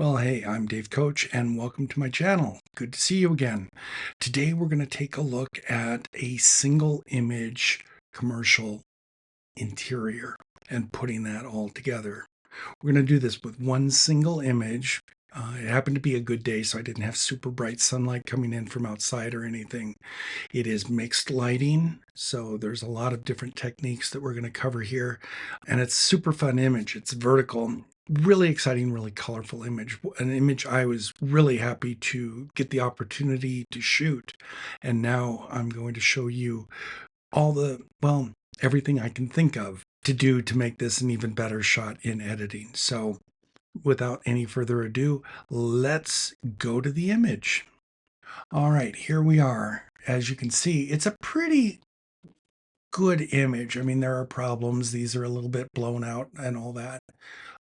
Well, hey, I'm Dave Koch, and welcome to my channel. Good to see you again. Today, we're going to take a look at a single image commercial interior and putting that all together. We're going to do this with one single image. It happened to be a good day, so I didn't have super bright sunlight coming in from outside or anything. It is mixed lighting, so there's a lot of different techniques that we're going to cover here. And it's a super fun image. It's vertical, really exciting, really colorful image. An image I was really happy to get the opportunity to shoot. And now I'm going to show you everything I can think of to do to make this an even better shot in editing. So without any further ado, let's go to the image. All right, here we are. As you can see, it's a pretty good image. I mean, there are problems. These are a little bit blown out and all that.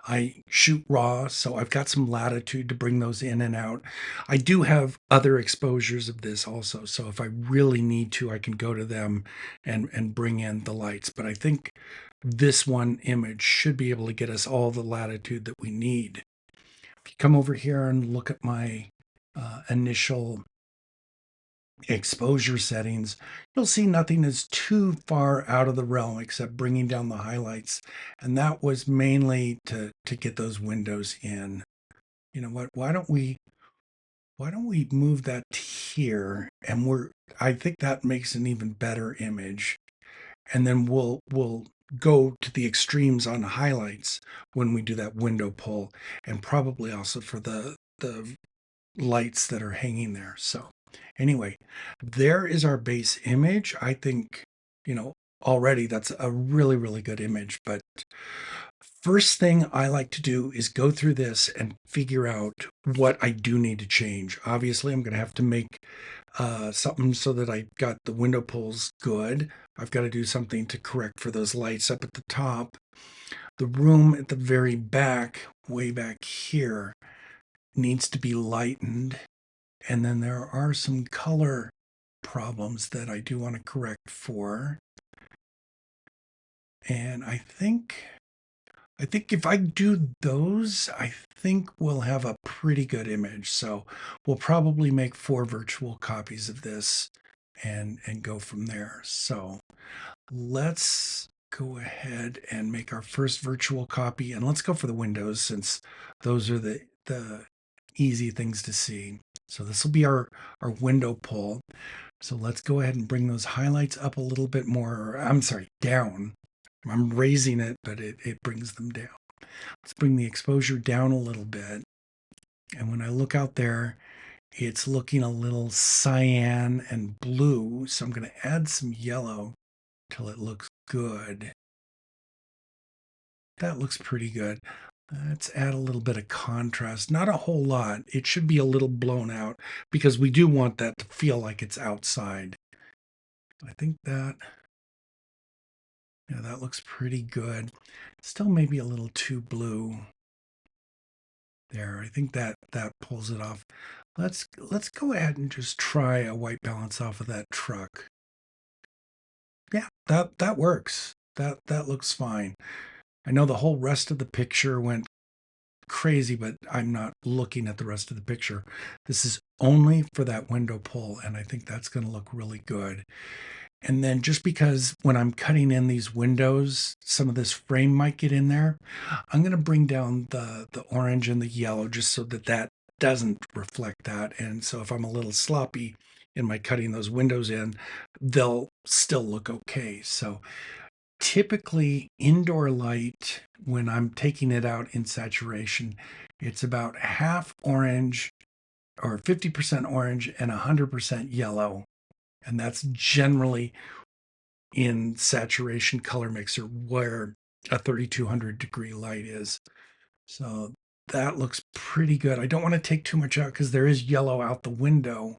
I shoot raw, so I've got some latitude to bring those in and out. I do have other exposures of this also, so if I really need to, I can go to them and bring in the lights. But I think this one image should be able to get us all the latitude that we need. If you come over here and look at my initial exposure settings, you'll see nothing is too far out of the realm except bringing down the highlights. And that was mainly to get those windows in. You know what? Why don't we move that to here? And I think that makes an even better image. And then we'll go to the extremes on highlights when we do that window pull, and probably also for the lights that are hanging there. So anyway, there is our base image. I think, already that's a really, really good image. But first thing I like to do is go through this and figure out what I do need to change. Obviously, I'm going to have to make something so that I got the window pulls good. I've got to do something to correct for those lights up at the top. The room at the very back, way back here, needs to be lightened. And then there are some color problems that I do want to correct for. And I think if I do those, I think we'll have a pretty good image. So we'll probably make 4 virtual copies of this and go from there. So let's go ahead and make our first virtual copy, and let's go for the windows since those are the easy things to see. So this will be our window pull. So let's go ahead and bring those highlights up a little bit more. I'm sorry, down. I'm raising it, but it brings them down. Let's bring the exposure down a little bit. And when I look out there, it's looking a little cyan and blue. So I'm going to add some yellow till it looks good. That looks pretty good. Let's add a little bit of contrast. Not a whole lot. It should be a little blown out because we do want that to feel like it's outside. I think that looks pretty good. Still maybe a little too blue. There, I think that pulls it off. Let's go ahead and just try a white balance off of that truck. Yeah, that works. That looks fine. I know the whole rest of the picture went crazy, but I'm not looking at the rest of the picture. This is only for that window pull, and I think that's going to look really good. And then just because when I'm cutting in these windows, some of this frame might get in there, I'm going to bring down the orange and the yellow just so that doesn't reflect that. And so if I'm a little sloppy in my cutting those windows in, they'll still look okay. So typically indoor light, when I'm taking it out in saturation, it's about half orange or 50% orange and 100% yellow. And that's generally in saturation color mixer where a 3200 degree light is. So that looks pretty good. I don't want to take too much out because there is yellow out the window,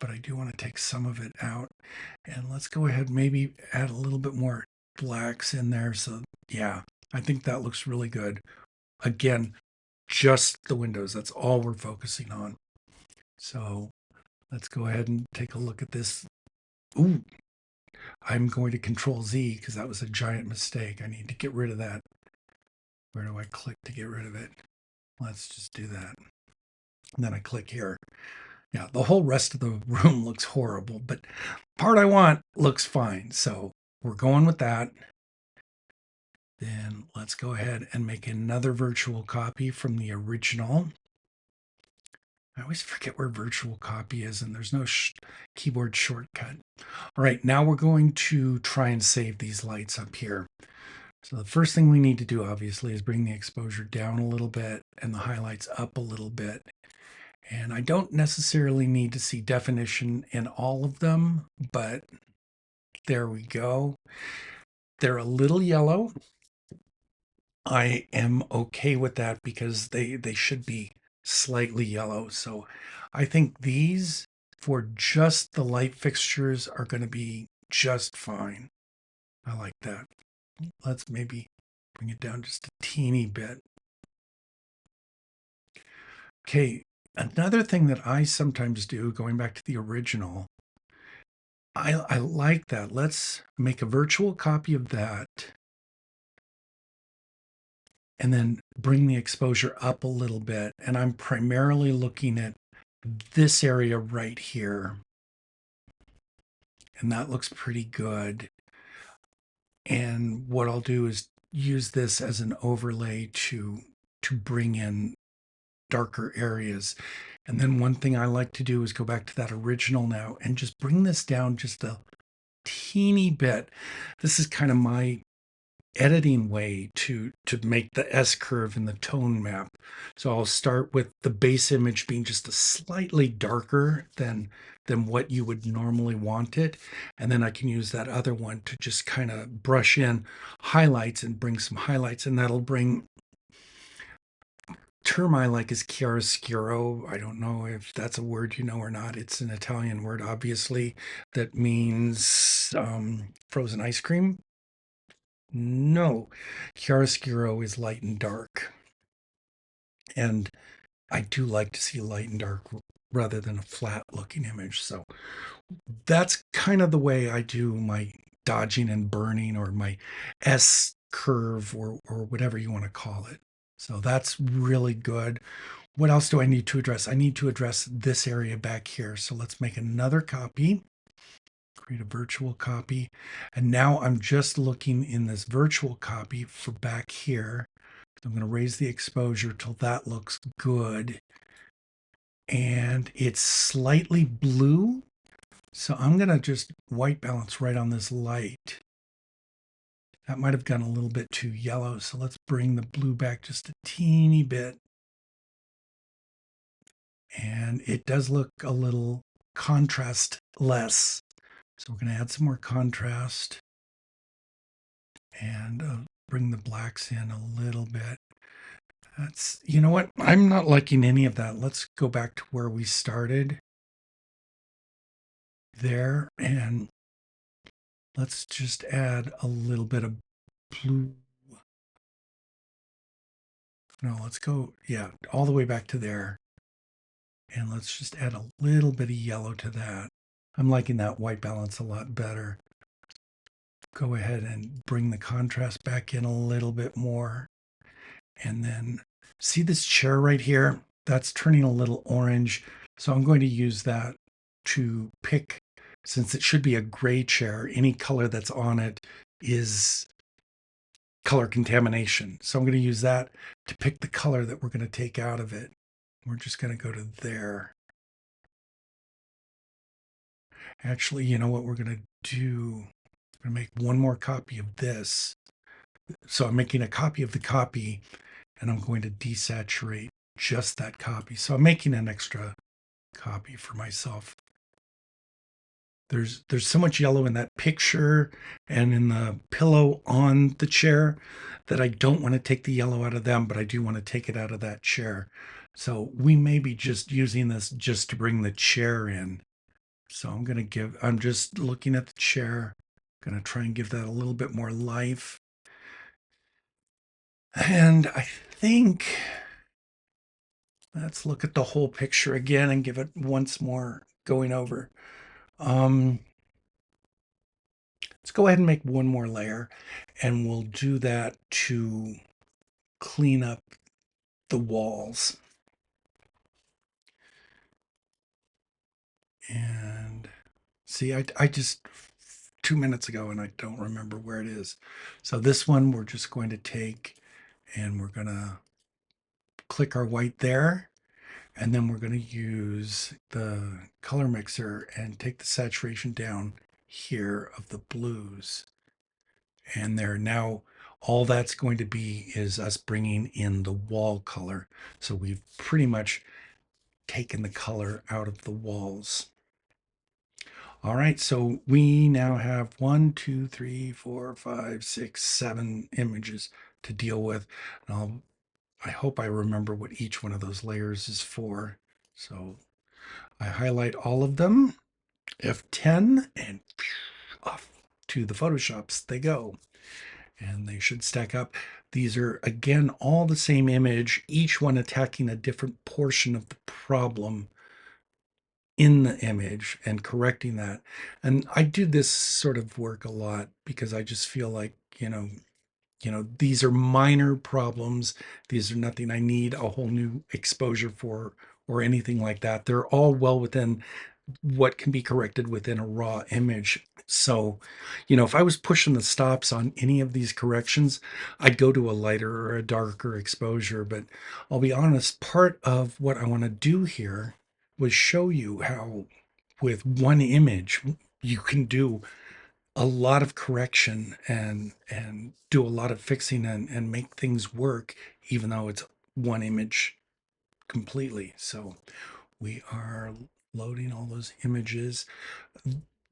but I do want to take some of it out. And let's go ahead, maybe add a little bit more blacks in there. So yeah, I think that looks really good. Again, just the windows. That's all we're focusing on. So let's go ahead and take a look at this. Ooh, I'm going to Control Z because that was a giant mistake. I need to get rid of that. Where do I click to get rid of it? Let's just do that. And then I click here. Yeah, the whole rest of the room looks horrible, but part I want looks fine. So we're going with that. Then let's go ahead and make another virtual copy from the original. I always forget where virtual copy is, and there's no keyboard shortcut. All right, now we're going to try and save these lights up here. So the first thing we need to do, obviously, is bring the exposure down a little bit and the highlights up a little bit. And I don't necessarily need to see definition in all of them, but there we go. They're a little yellow. I am okay with that because they should be slightly yellow. So I think these for just the light fixtures are going to be just fine. I like that. Let's maybe bring it down just a teeny bit. Okay, another thing that I sometimes do, going back to the original, I like that. Let's make a virtual copy of that and then bring the exposure up a little bit. And I'm primarily looking at this area right here. And that looks pretty good. And what I'll do is use this as an overlay to bring in darker areas. And then one thing I like to do is go back to that original now and just bring this down just a teeny bit. This is kind of my editing way to make the S curve in the tone map. So I'll start with the base image being just a slightly darker than what you would normally want it. And then I can use that other one to just kind of brush in highlights and bring some highlights, and that'll bring term I like is chiaroscuro. I don't know if that's a word you know or not. It's an Italian word, obviously, that means frozen ice cream. No, chiaroscuro is light and dark. And I do like to see light and dark rather than a flat looking image. So that's kind of the way I do my dodging and burning, or my S curve, or whatever you want to call it. So that's really good. What else do I need to address? I need to address this area back here. So let's make another copy, create a virtual copy. And now I'm just looking in this virtual copy for back here. I'm going to raise the exposure till that looks good. And it's slightly blue. So I'm going to just white balance right on this light. That might have gone a little bit too yellow. So let's bring the blue back just a teeny bit. And it does look a little contrast less. So we're going to add some more contrast and bring the blacks in a little bit. That's, you know what? I'm not liking any of that. Let's go back to where we started there, and let's just add a little bit of blue. No, let's go, yeah, all the way back to there. And let's just add a little bit of yellow to that. I'm liking that white balance a lot better. Go ahead and bring the contrast back in a little bit more. And then see this chair right here? That's turning a little orange. So I'm going to use that to pick, since it should be a gray chair, any color that's on it is color contamination. So I'm going to use that to pick the color that we're going to take out of it. We're just going to go to there. Actually, you know what we're going to do? I'm going to make one more copy of this. So I'm making a copy of the copy, and I'm going to desaturate just that copy. So I'm making an extra copy for myself. There's so much yellow in that picture and in the pillow on the chair that I don't want to take the yellow out of them, but I do want to take it out of that chair. So we may be just using this just to bring the chair in. So I'm just looking at the chair, going to try and give that a little bit more life. And I think let's look at the whole picture again and give it once more going over. Let's go ahead and make one more layer, and we'll do that to clean up the walls. And see, I just 2 minutes ago and I don't remember where it is. So this one we're just going to take and we're going to click our white there. And then we're going to use the color mixer and take the saturation down here of the blues. And there now, all that's going to be is us bringing in the wall color. So we've pretty much taken the color out of the walls. All right, so we now have 1, 2, 3, 4, 5, 6, 7 images to deal with. And I hope I remember what each one of those layers is for. So I highlight all of them, F10, and off to the Photoshops they go. And they should stack up. These are, again, all the same image, each one attacking a different portion of the problem in the image and correcting that. And I do this sort of work a lot because I just feel like, these are minor problems. These are nothing I need a whole new exposure for or anything like that. They're all well within what can be corrected within a raw image. So, if I was pushing the stops on any of these corrections, I'd go to a lighter or a darker exposure. But I'll be honest, part of what I want to do here was show you how with one image you can do a lot of correction and do a lot of fixing and make things work even though it's one image completely. So we are loading all those images.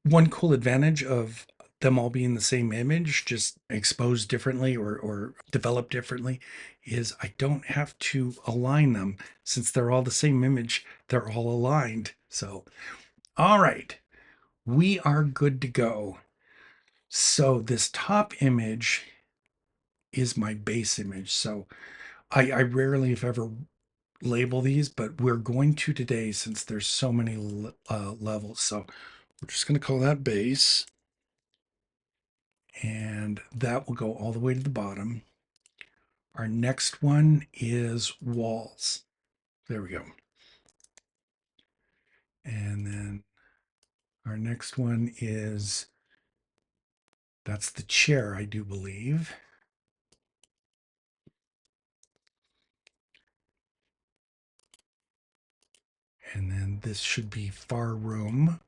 One cool advantage of them all being the same image, just exposed differently or developed differently, is I don't have to align them. Since they're all the same image, they're all aligned. So, all right, we are good to go. So this top image is my base image. So I rarely, if ever, label these, but we're going to today since there's so many levels. So we're just going to call that base. And that will go all the way to the bottom. Our next one is walls. There we go. And then our next one is, that's the chair, I do believe. And then this should be far room.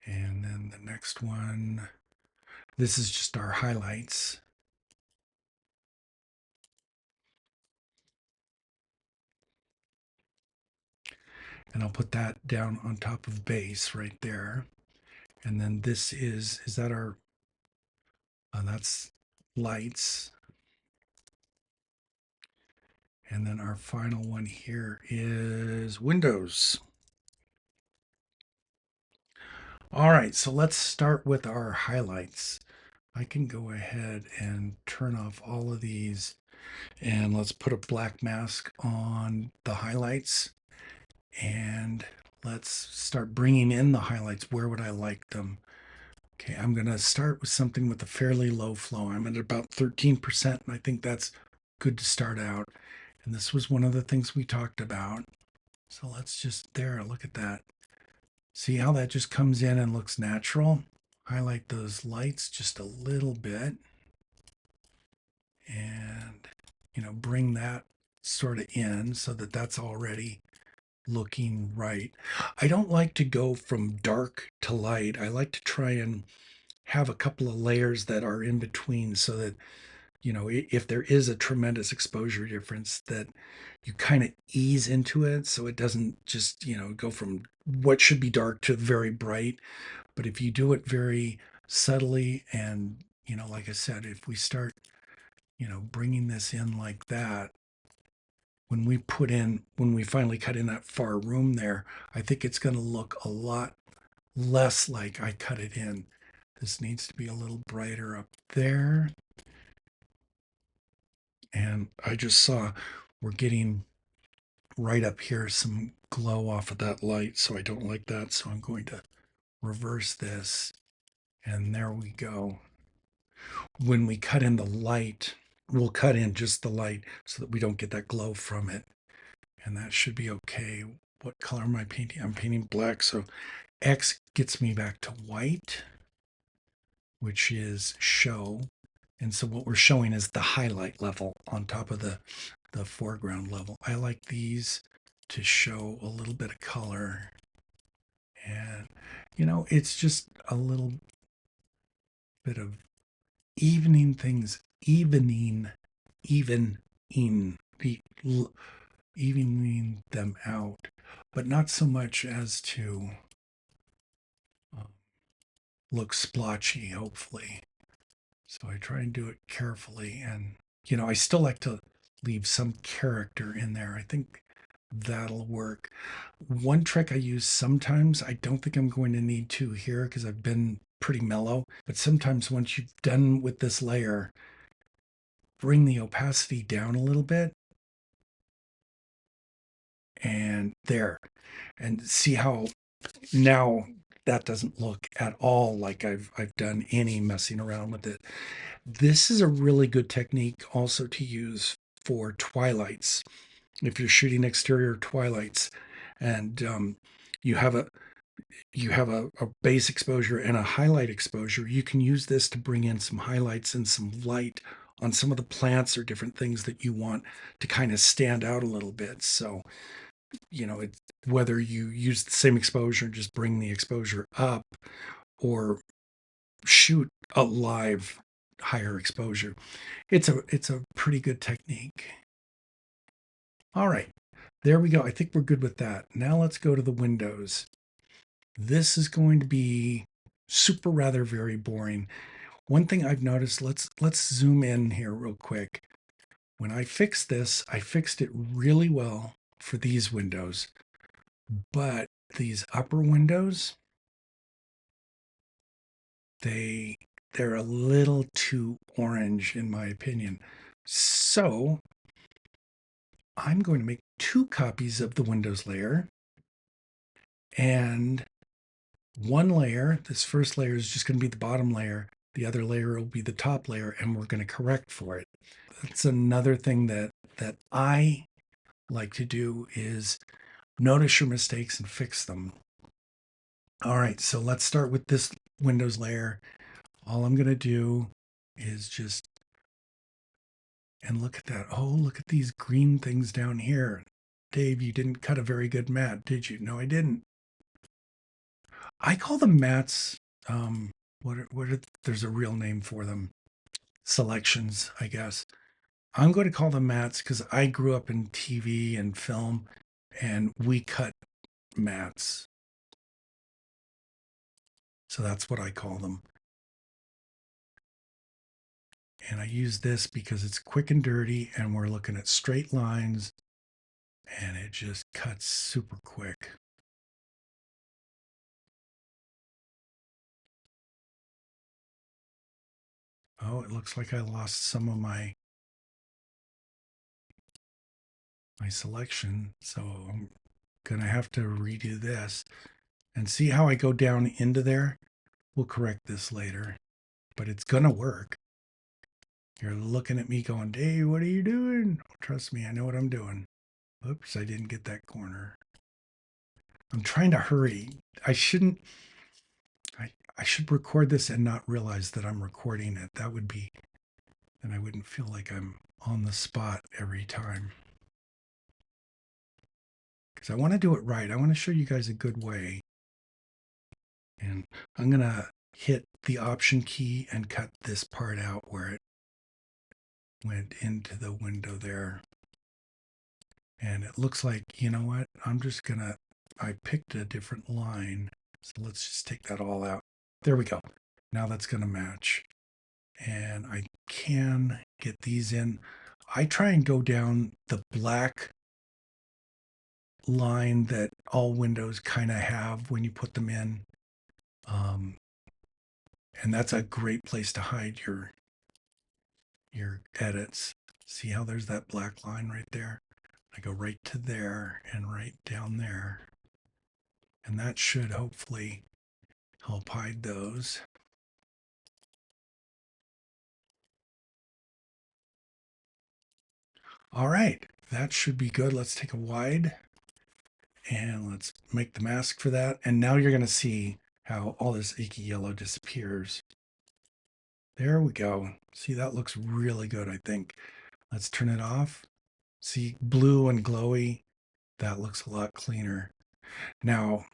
And then the next one, this is just our highlights. And I'll put that down on top of base right there. And then this is that our, that's lights. And then our final one here is windows. All right, so let's start with our highlights. I can go ahead and turn off all of these and let's put a black mask on the highlights and let's start bringing in the highlights. Where would I like them? Okay, I'm going to start with something with a fairly low flow. I'm at about 13%, and I think that's good to start out. And this was one of the things we talked about. So let's just, there, look at that. See how that just comes in and looks natural? Highlight those lights just a little bit and, bring that sort of in so that that's already looking right. I don't like to go from dark to light. I like to try and have a couple of layers that are in between so that, if there is a tremendous exposure difference, that you kind of ease into it so it doesn't just, go from what should be dark to very bright. But if you do it very subtly and, like I said, if we start, bringing this in like that, when we finally cut in that far room there, I think it's going to look a lot less like I cut it in. This needs to be a little brighter up there. And I just saw we're getting right up here some glow off of that light, so I don't like that. So I'm going to reverse this, and there we go. When we cut in the light, we'll cut in just the light so that we don't get that glow from it. And that should be okay. What color am I painting? I'm painting black. So X gets me back to white, which is show. And so what we're showing is the highlight level on top of the foreground level. I like these to show a little bit of color. And, it's just a little bit of evening things, even in the evening them out, but not so much as to uh, look splotchy, hopefully. So I try and do it carefully. And, I still like to leave some character in there. I think that'll work. One trick I use sometimes, I don't think I'm going to need to here because I've been pretty mellow, but sometimes once you've done with this layer, bring the opacity down a little bit and there, and see how now that doesn't look at all like I've done any messing around with it. This is a really good technique also to use for twilights. If you're shooting exterior twilights and you have a base exposure and a highlight exposure, you can use this to bring in some highlights and some light on some of the plants or different things that you want to kind of stand out a little bit. So, it's whether you use the same exposure and just bring the exposure up or shoot a live higher exposure. It's a pretty good technique. All right. There we go. I think we're good with that. Now let's go to the windows. This is going to be super rather very boring. One thing I've noticed, let's zoom in here real quick. When I fixed this, I fixed it really well for these windows, but these upper windows, they're a little too orange in my opinion. So I'm going to make two copies of the Windows layer, and one layer, this first layer is just going to be the bottom layer. The other layer will be the top layer, and we're going to correct for it. That's another thing that I like to do is notice your mistakes and fix them. All right, so let's start with this Windows layer. All I'm going to do is just, and look at that. Oh, look at these green things down here. Dave, you didn't cut a very good mat, did you? No, I didn't. I call them mats. There's a real name for them. Selections, I guess. I'm going to call them mats because I grew up in TV and film and we cut mats. So that's what I call them. And I use this because it's quick and dirty and we're looking at straight lines and it just cuts super quick. Oh, it looks like I lost some of my selection. So I'm going to have to redo this and see how I go down into there. We'll correct this later, but it's going to work. You're looking at me going, Dave, what are you doing? Oh, trust me, I know what I'm doing. Oops, I didn't get that corner. I'm trying to hurry. I shouldn't, I should record this and not realize that I'm recording it. That would be, then I wouldn't feel like I'm on the spot every time. Because I want to do it right. I want to show you guys a good way. And I'm going to hit the Option key and cut this part out where it went into the window there. And it looks like, you know what? I picked a different line. So let's just take that all out. There we go. Now that's going to match. And I can get these in. I try and go down the black line that all windows kind of have when you put them in. And that's a great place to hide your edits. See how there's that black line right there? I go right to there and right down there. And that should hopefully help hide those. All right, that should be good. Let's take a wide and let's make the mask for that. And now you're going to see how all this icky yellow disappears. There we go. See, that looks really good, I think. Let's turn it off. See, blue and glowy. That looks a lot cleaner. Now,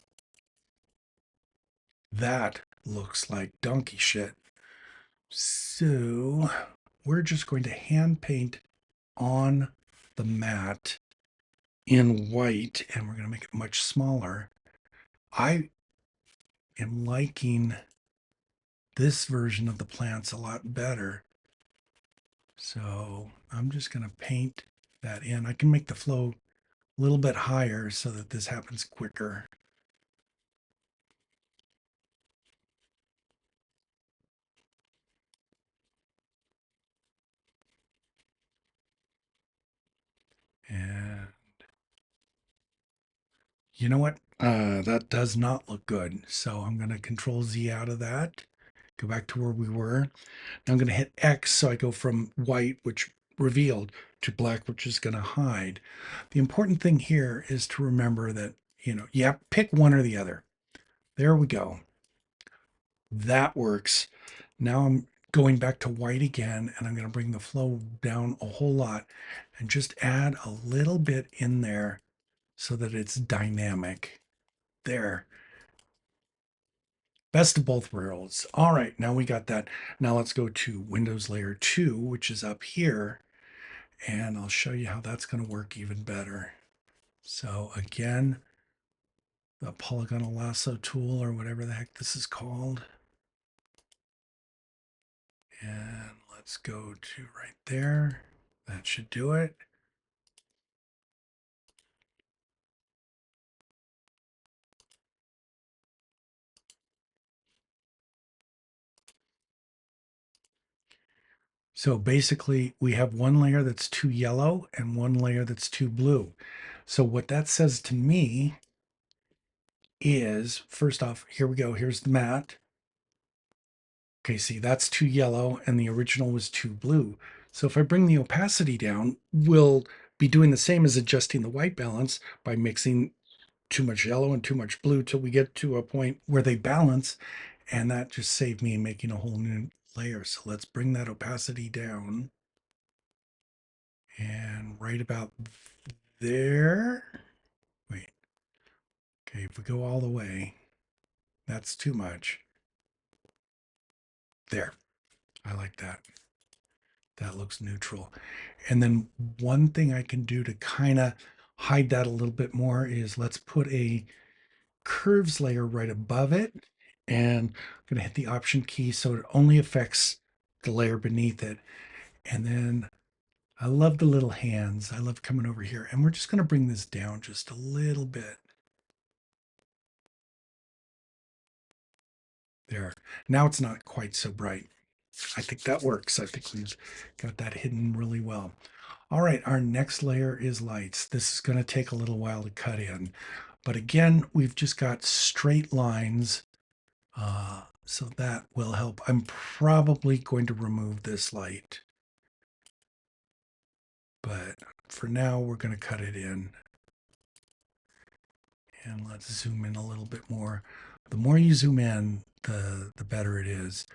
that looks like donkey shit. So we're just going to hand paint on the mat in white, and we're going to make it much smaller. I am liking this version of the plants a lot better. So I'm just going to paint that in. I can make the flow a little bit higher so that this happens quicker. And you know what? That does not look good. So I'm going to Control Z out of that. Go back to where we were. Now I'm going to hit X so I go from white, which revealed, to black, which is going to hide. The important thing here is to remember that, you have to pick one or the other. There we go. That works. Now I'm going back to white again, and I'm going to bring the flow down a whole lot and just add a little bit in there so that it's dynamic. There. Best of both worlds. All right, now we got that. Now let's go to Windows Layer 2, which is up here, and I'll show you how that's going to work even better. So again, the polygonal lasso tool, or whatever the heck this is called. And let's go to right there. That should do it. So basically, we have one layer that's too yellow and one layer that's too blue. So what that says to me is, first off, here we go. Here's the mat. Okay, see, that's too yellow and the original was too blue. So if I bring the opacity down, we'll be doing the same as adjusting the white balance by mixing too much yellow and too much blue till we get to a point where they balance. And that just saved me making a whole new layer. So let's bring that opacity down. And right about there. Wait. Okay, if we go all the way, that's too much. There. I like that. That looks neutral. And then one thing I can do to kind of hide that a little bit more is let's put a curves layer right above it. And I'm going to hit the Option key so it only affects the layer beneath it. And then I love the little hands. I love coming over here. And we're just going to bring this down just a little bit. There. Now it's not quite so bright. I think that works. I think we've got that hidden really well. All right, our next layer is lights. This is going to take a little while to cut in. But again, we've just got straight lines. So that will help. I'm probably going to remove this light. But for now, we're going to cut it in. And let's zoom in a little bit more. The more you zoom in, the better it is.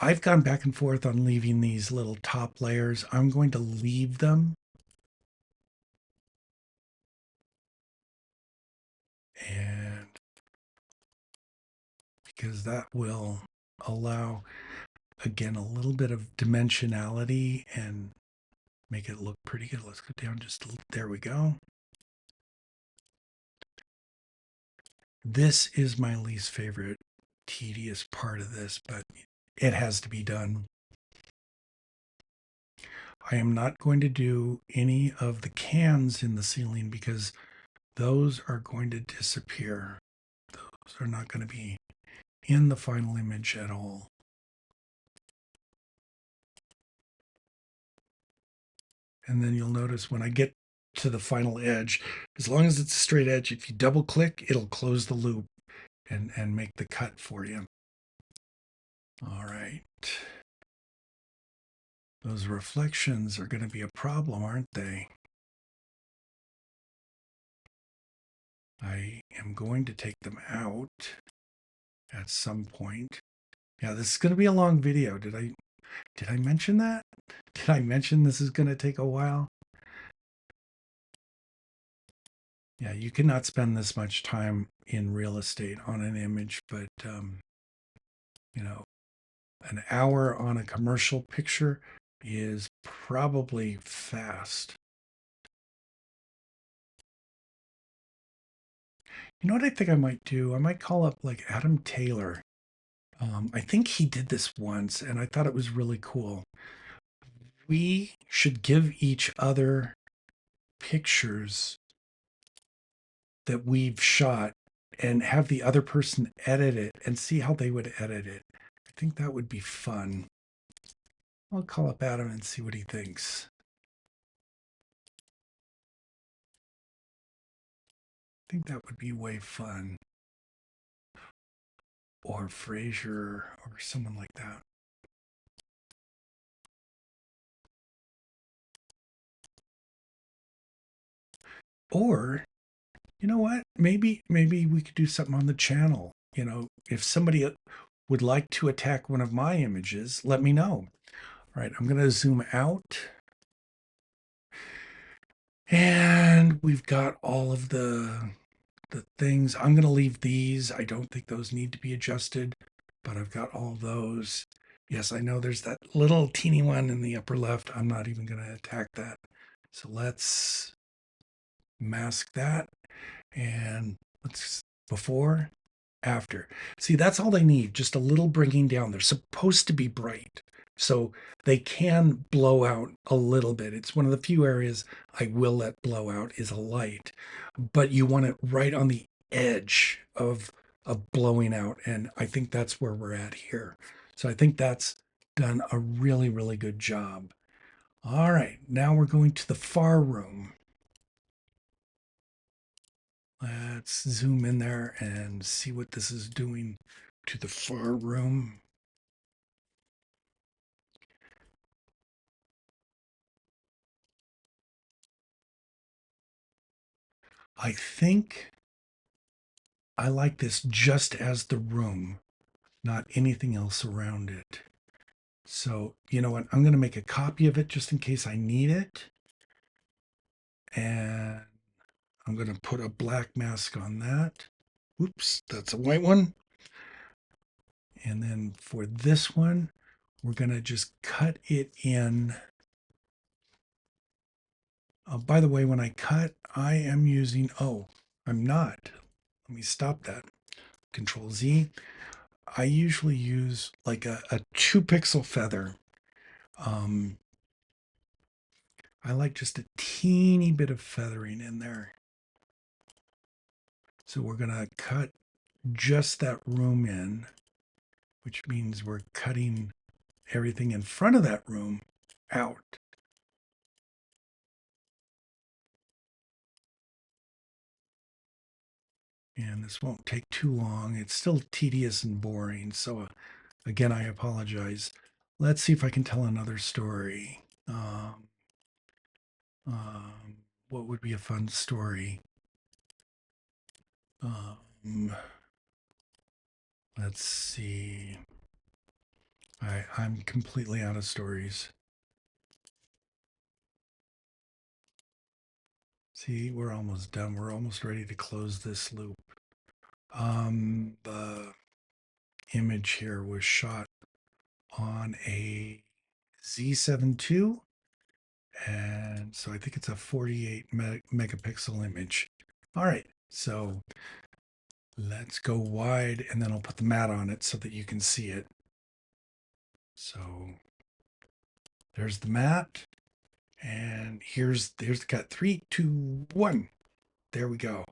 I've gone back and forth on leaving these little top layers. I'm going to leave them. And because that will allow, again, a little bit of dimensionality and make it look pretty good. Let's go down just a little. There we go. This is my least favorite tedious part of this, but it has to be done. I am not going to do any of the cans in the ceiling because those are going to disappear. Those are not going to be in the final image at all. And then you'll notice when I get to the final edge, as long as it's a straight edge, if you double click, it'll close the loop and make the cut for you. All right. Those reflections are going to be a problem, aren't they? I am going to take them out at some point. Yeah, this is going to be a long video. Did I mention that? Did I mention this is going to take a while? Yeah, you cannot spend this much time in real estate on an image, but you know, an hour on a commercial picture is probably fast. You know what I think I might do? I might call up like Adam Taylor. I think he did this once, and I thought it was really cool. We should give each other pictures that we've shot and have the other person edit it and see how they would edit it. I think that would be fun. I'll call up Adam and see what he thinks. I think that would be way fun. Or Fraser or someone like that. Or, you know what? Maybe we could do something on the channel. If somebody would like to attack one of my images, let me know. All right, I'm going to zoom out. And we've got all of the things. I'm going to leave these. I don't think those need to be adjusted, but I've got all those. Yes, I know there's that little teeny one in the upper left. I'm not even going to attack that. So let's mask that. And let's before, after. See, that's all they need, just a little bringing down. They're supposed to be bright, so they can blow out a little bit. It's one of the few areas I will let blow out is a light, but you want it right on the edge of blowing out, and I think that's where we're at here. So I think that's done a really, really good job. All right, now we're going to the far room. Let's zoom in there and see what this is doing to the far room. I think I like this just as the room, not anything else around it. So, you know what? I'm going to make a copy of it just in case I need it. And I'm going to put a black mask on that. Oops, that's a white one. And then for this one, we're going to just cut it in. By the way, when I cut, I am using, I'm not. Let me stop that. Control Z. I usually use like a 2 pixel feather. Um, I like just a teeny bit of feathering in there. So we're going to cut just that room in, which means we're cutting everything in front of that room out. And this won't take too long. It's still tedious and boring. So again, I apologize. Let's see if I can tell another story. What would be a fun story? Let's see. I'm completely out of stories. See, we're almost done. We're almost ready to close this loop. The image here was shot on a Z7 II, and so I think it's a 48 megapixel image. All right, so let's go wide, and then I'll put the mat on it so that you can see it. So there's the mat, and here's the cut. 3, 2, 1. There we go.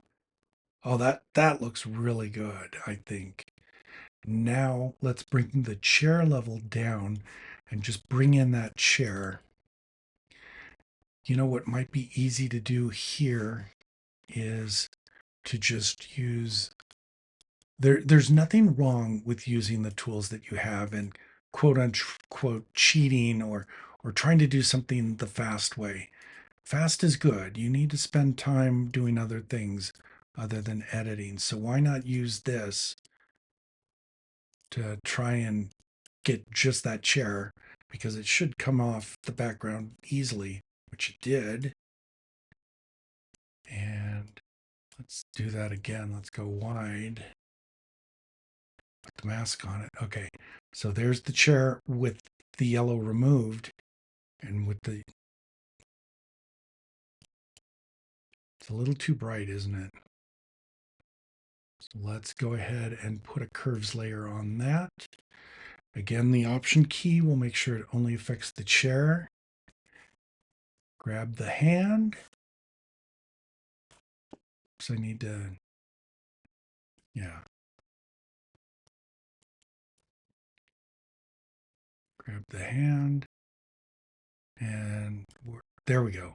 Oh, that looks really good, I think. Now let's bring the chair level down and just bring in that chair. You know what might be easy to do here is to just use there's nothing wrong with using the tools that you have and quote unquote cheating or trying to do something the fast way. Fast is good. You need to spend time doing other things other than editing. So why not use this to try and get just that chair, because it should come off the background easily, which it did. And let's do that again. Let's go wide. Put the mask on it. Okay. So there's the chair with the yellow removed and with the, it's a little too bright, isn't it? So let's go ahead and put a curves layer on that. Again, the Option key will make sure it only affects the chair. Grab the hand. So I need to, yeah. Grab the hand. And there we go.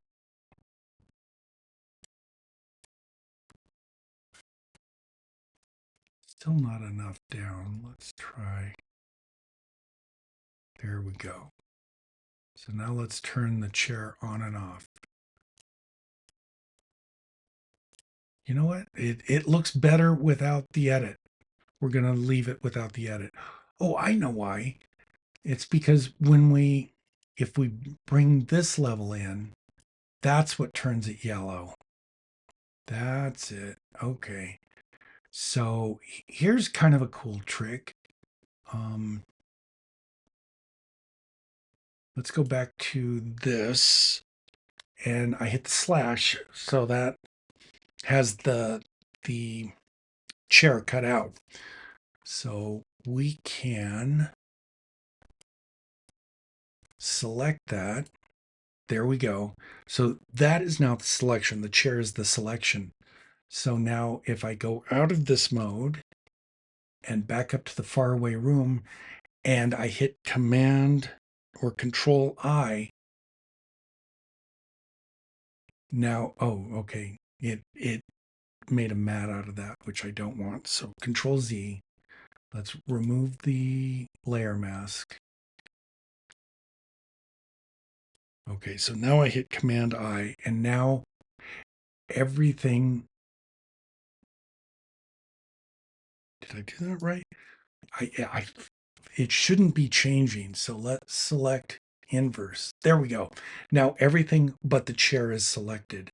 Still not enough down. Let's try. There we go. So now let's turn the chair on and off. You know what? It looks better without the edit. We're going to leave it without the edit. Oh, I know why. It's because if we bring this level in, that's what turns it yellow. That's it. Okay. So here's kind of a cool trick. Let's go back to this, and I hit the slash, so that has the chair cut out. So we can select that. There we go. So that is now the selection. The chair is the selection. So now if I go out of this mode and back up to the faraway room and I hit Command or Control I, now, oh, okay. It made a mat out of that, which I don't want. So Control Z. Let's remove the layer mask. Okay, so now I hit Command I, and now everything. Did I do that right? It shouldn't be changing. So let's select inverse. There we go. Now everything but the chair is selected.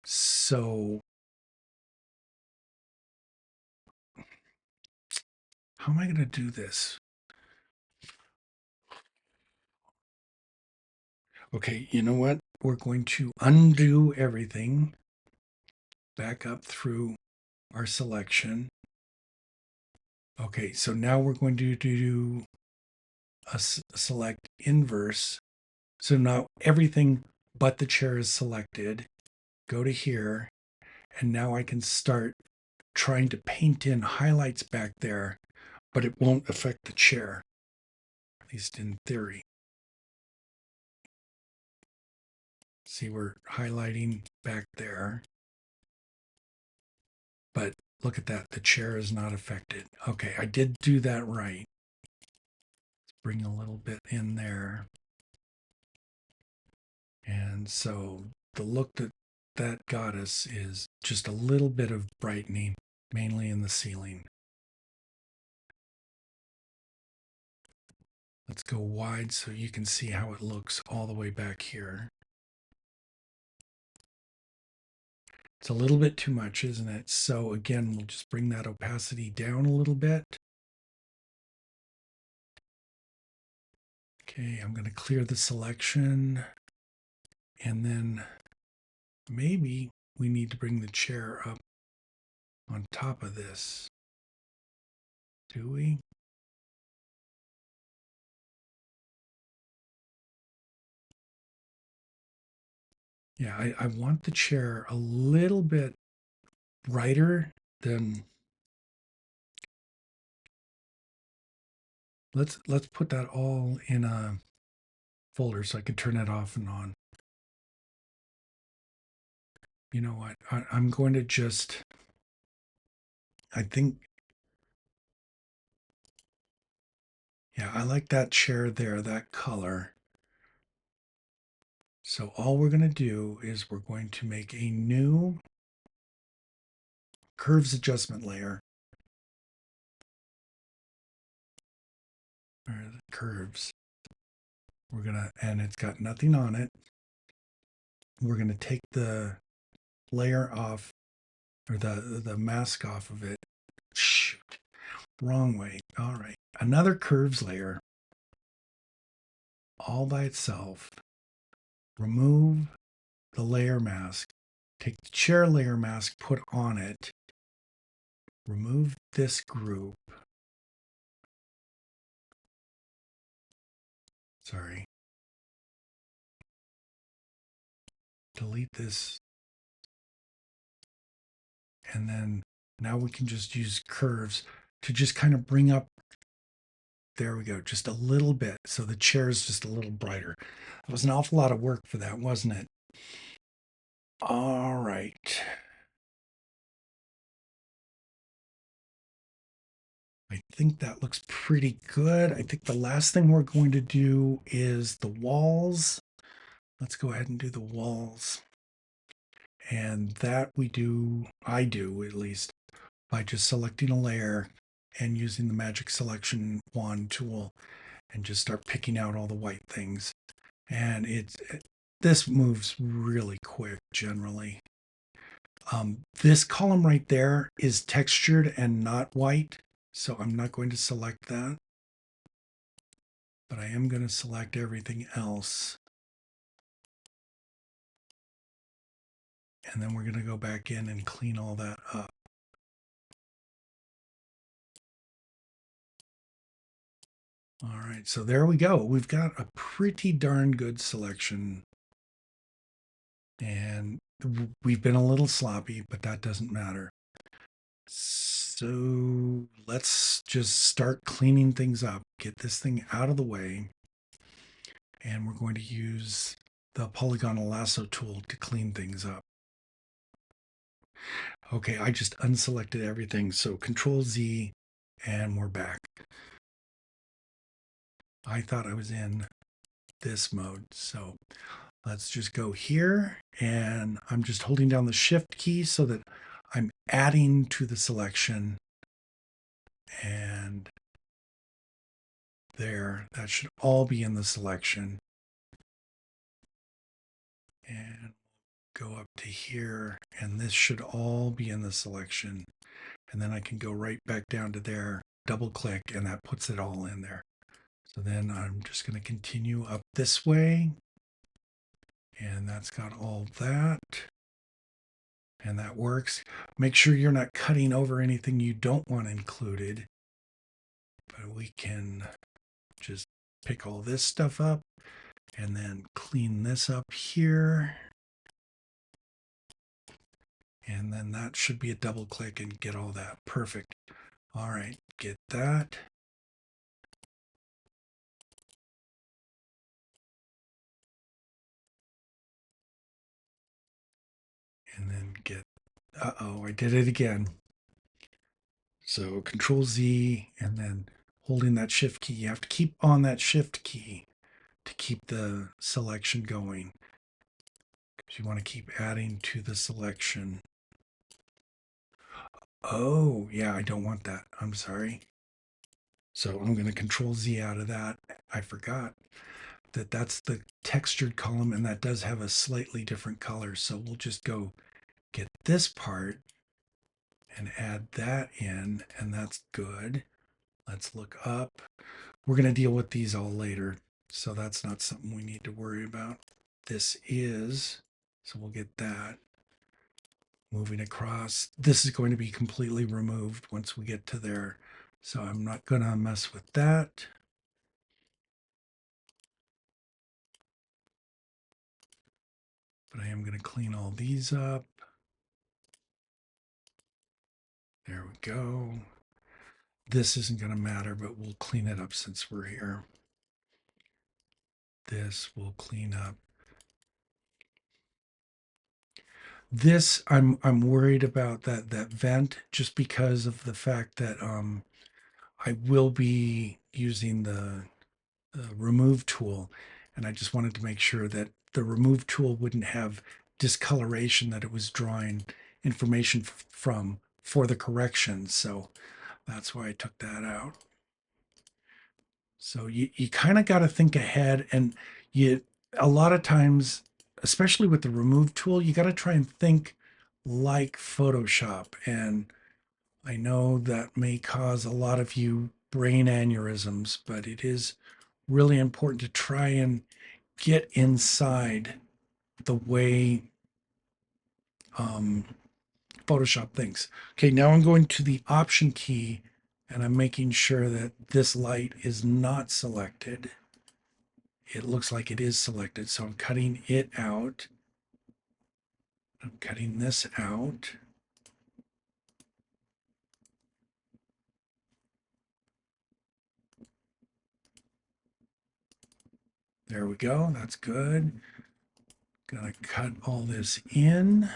So how am I going to do this? Okay, you know what? We're going to undo everything, back up through our selection. Okay, so now we're going to do a select inverse. So now everything but the chair is selected. Go to here, and now I can start trying to paint in highlights back there, but it won't affect the chair, at least in theory. See, we're highlighting back there, but look at that. The chair is not affected. Okay, I did do that right. Let's bring a little bit in there. And so the look that got us is just a little bit of brightening, mainly in the ceiling. Let's go wide so you can see how it looks all the way back here. It's a little bit too much, isn't it? So again, we'll just bring that opacity down a little bit. Okay, I'm going to clear the selection. And then maybe we need to bring the chair up on top of this. Do we? Yeah, I want the chair a little bit brighter than. Let's put that all in a folder so I can turn it off and on. You know what? I'm going to just, I think, yeah, I like that chair there, that color. So all we're going to do is we're going to make a new curves adjustment layer. Where are the curves? We're going to, and it's got nothing on it. We're going to take the layer off, or the mask off of it. Shoot, wrong way. All right, another curves layer all by itself. Remove the layer mask. Take the chair layer mask, put on it. Remove this group. Sorry. Delete this. And then now we can just use curves to just kind of bring up, there we go, just a little bit. So the chair is just a little brighter. It was an awful lot of work for that, wasn't it? All right. I think that looks pretty good. I think the last thing we're going to do is the walls. Let's go ahead and do the walls. And that I do at least, by just selecting a layer and using the magic selection wand tool and just start picking out all the white things. And this moves really quick generally. This column right there is textured and not white, so I'm not going to select that. But I am going to select everything else. And then we're going to go back in and clean all that up. All right, so there we go. We've got a pretty darn good selection. And we've been a little sloppy, but that doesn't matter. So let's just start cleaning things up, get this thing out of the way. And we're going to use the polygonal lasso tool to clean things up. Okay, I just unselected everything. So Control Z, and we're back. I thought I was in this mode. So let's just go here, and I'm just holding down the Shift key so that I'm adding to the selection. And there, that should all be in the selection. And go up to here, and this should all be in the selection. And then I can go right back down to there, double click, and that puts it all in there. So then I'm just going to continue up this way, and that's got all that. And that works. Make sure you're not cutting over anything you don't want included. But we can just pick all this stuff up and then clean this up here. And then that should be a double click and get all that. Perfect. All right, get that. And then get, uh-oh, I did it again. So Control Z, and then holding that Shift key. You have to keep on that Shift key to keep the selection going, because you want to keep adding to the selection. Oh, yeah, I don't want that. I'm sorry. So I'm going to Control Z out of that. I forgot that that's the textured column, and that does have a slightly different color. So we'll just go get this part and add that in, and that's good. Let's look up. We're going to deal with these all later, so that's not something we need to worry about. This is, so we'll get that. Moving across, this is going to be completely removed once we get to there, so I'm not going to mess with that. But I am going to clean all these up. There we go. This isn't going to matter, but we'll clean it up since we're here. This will clean up. This, I'm worried about that vent, just because of the fact that I will be using the remove tool, And I just wanted to make sure that the remove tool wouldn't have discoloration that it was drawing information from for the corrections. So that's why I took that out. So you kind of got to think ahead, and you a lot of times, especially with the remove tool, you got to try and think like Photoshop. And I know that may cause a lot of you brain aneurysms, but it is really important to try and get inside the way um, Photoshop thinks. Okay, now I'm going to the Option key and I'm making sure that this light is not selected. It looks like it is selected, so I'm cutting it out. I'm cutting this out. There we go. That's good. Gonna cut all this in.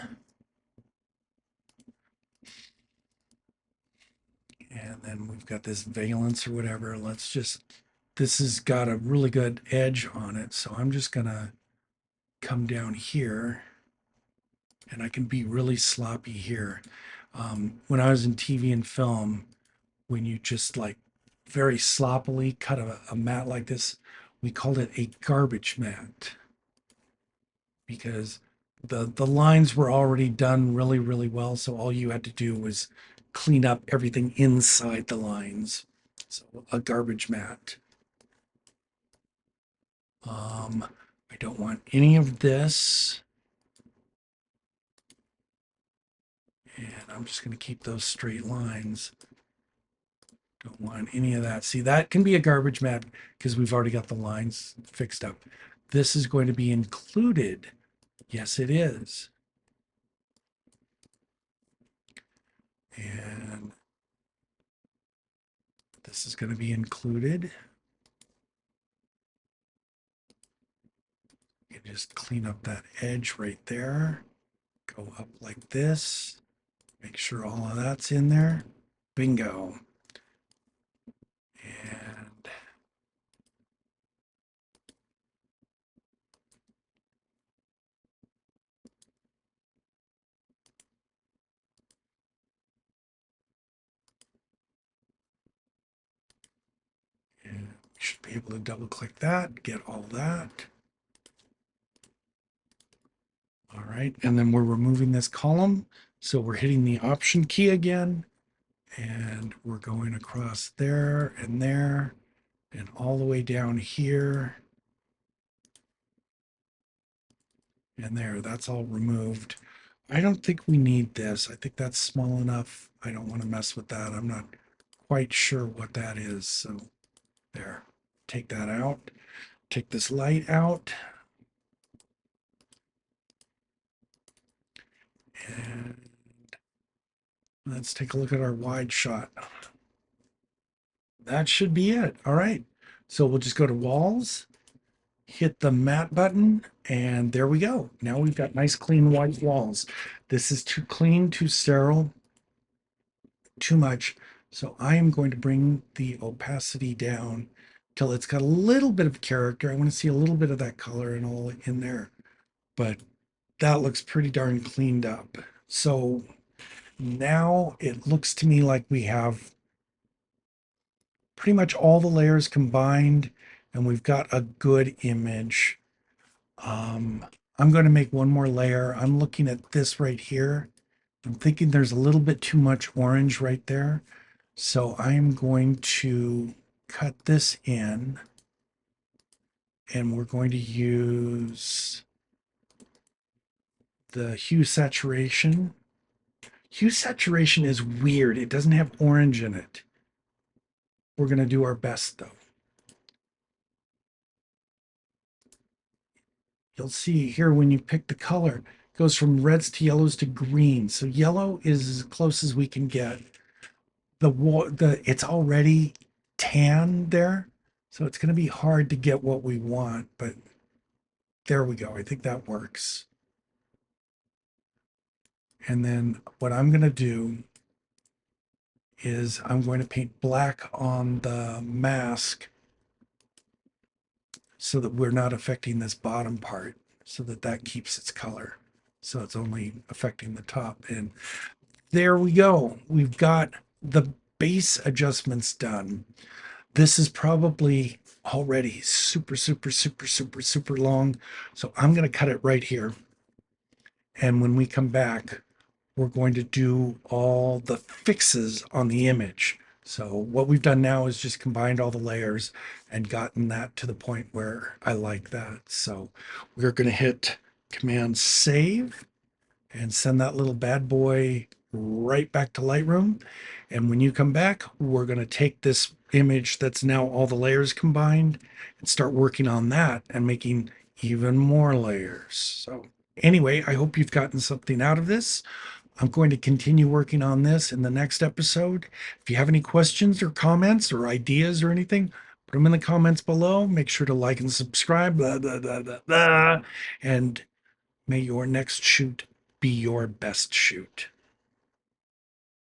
And then we've got this valence or whatever. Let's just, this has got a really good edge on it. So I'm just gonna come down here and I can be really sloppy here. When I was in TV and film, when you just like very sloppily cut a mat like this, we called it a garbage mat because the lines were already done really, really well. So all you had to do was clean up everything inside the lines. So a garbage mat. I don't want any of this. And I'm just going to keep those straight lines. Don't want any of that. See, that can be a garbage mat because we've already got the lines fixed up. This is going to be included. Yes, it is. And this is going to be included. You can just clean up that edge right there. Go up like this. Make sure all of that's in there. Bingo. And we should be able to double click that, get all that. All right, and then we're removing this column. So we're hitting the Option key again, and we're going across there and all the way down here. And there, that's all removed. I don't think we need this. I think that's small enough. I don't want to mess with that. I'm not quite sure what that is. So there, take that out. Take this light out. And let's take a look at our wide shot. That should be it. All right. So we'll just go to walls, hit the matte button, and there we go. Now we've got nice clean white walls. This is too clean, too sterile, too much. So I am going to bring the opacity down till it's got a little bit of character. I want to see a little bit of that color and all in there, but that looks pretty darn cleaned up. So now it looks to me like we have pretty much all the layers combined and we've got a good image. I'm going to make one more layer. I'm looking at this right here. I'm thinking there's a little bit too much orange right there. So I'm going to cut this in and we're going to use the hue saturation. Hue saturation is weird. It doesn't have orange in it. We're going to do our best though. You'll see here when you pick the color, it goes from reds to yellows to green. So yellow is as close as we can get. It's already tan there, so it's going to be hard to get what we want, but there we go. I think that works. And then what I'm going to do is I'm going to paint black on the mask so that we're not affecting this bottom part, so that that keeps its color. So it's only affecting the top. And there we go. We've got the base adjustments done. This is probably already super, super, super, super, super long. So I'm going to cut it right here. And when we come back, we're going to do all the fixes on the image. So what we've done now is just combined all the layers and gotten that to the point where I like that. So we're going to hit Command Save and send that little bad boy right back to Lightroom. And when you come back, we're going to take this image that's now all the layers combined and start working on that and making even more layers. So anyway, I hope you've gotten something out of this. I'm going to continue working on this in the next episode. If you have any questions or comments or ideas or anything, put them in the comments below. Make sure to like and subscribe, blah, blah, blah, blah, blah. And may your next shoot be your best shoot.